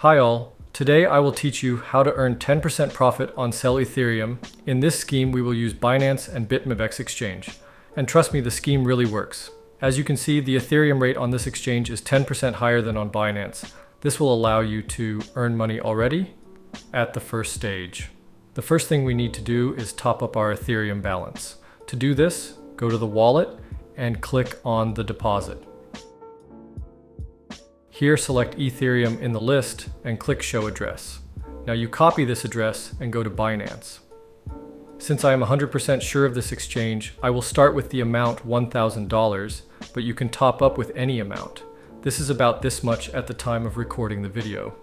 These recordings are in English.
Hi all, today I will teach you how to earn 10% profit on sell Ethereum. In this scheme we will use Binance and bitmebx exchange. And trust me, the scheme really works. As you can see, the Ethereum rate on this exchange is 10% higher than on Binance. This will allow you to earn money already at the first stage. The first thing we need to do is top up our Ethereum balance. To do this, go to the wallet and click on the deposit. Here, select Ethereum in the list and click Show Address. Now you copy this address and go to Binance. Since I am 100% sure of this exchange, I will start with the amount $1,000, but you can top up with any amount. This is about this much at the time of recording the video.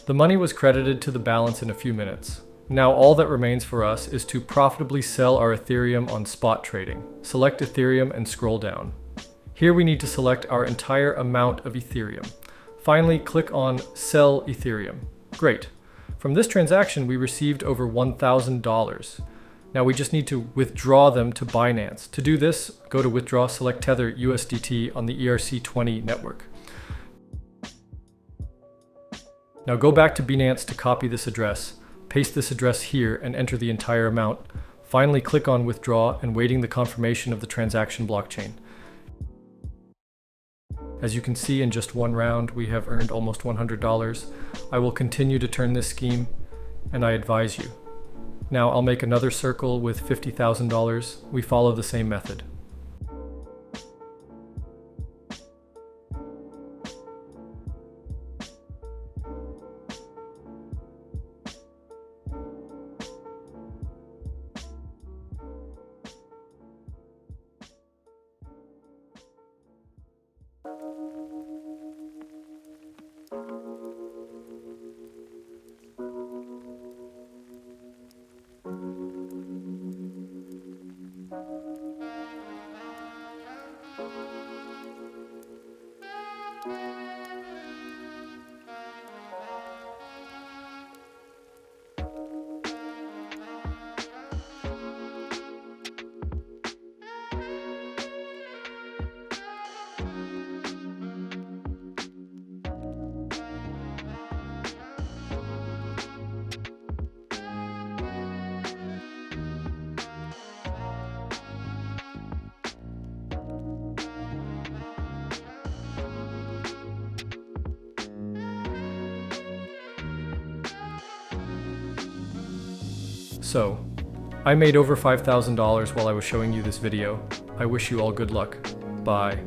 The money was credited to the balance in a few minutes. Now all that remains for us is to profitably sell our Ethereum on spot trading. Select Ethereum and scroll down. Here we need to select our entire amount of Ethereum. Finally, click on Sell Ethereum. Great. From this transaction, we received over $1,000. Now we just need to withdraw them to Binance. To do this, go to Withdraw, select Tether USDT on the ERC20 network. Now go back to Binance to copy this address. Paste this address here and enter the entire amount. Finally, click on Withdraw and waiting the confirmation of the transaction blockchain. As you can see, in just one round, we have earned almost $100. I will continue to turn this scheme, and I advise you. Now I'll make another circle with $50,000. We follow the same method. So, I made over $5,000 while I was showing you this video. I wish you all good luck. Bye.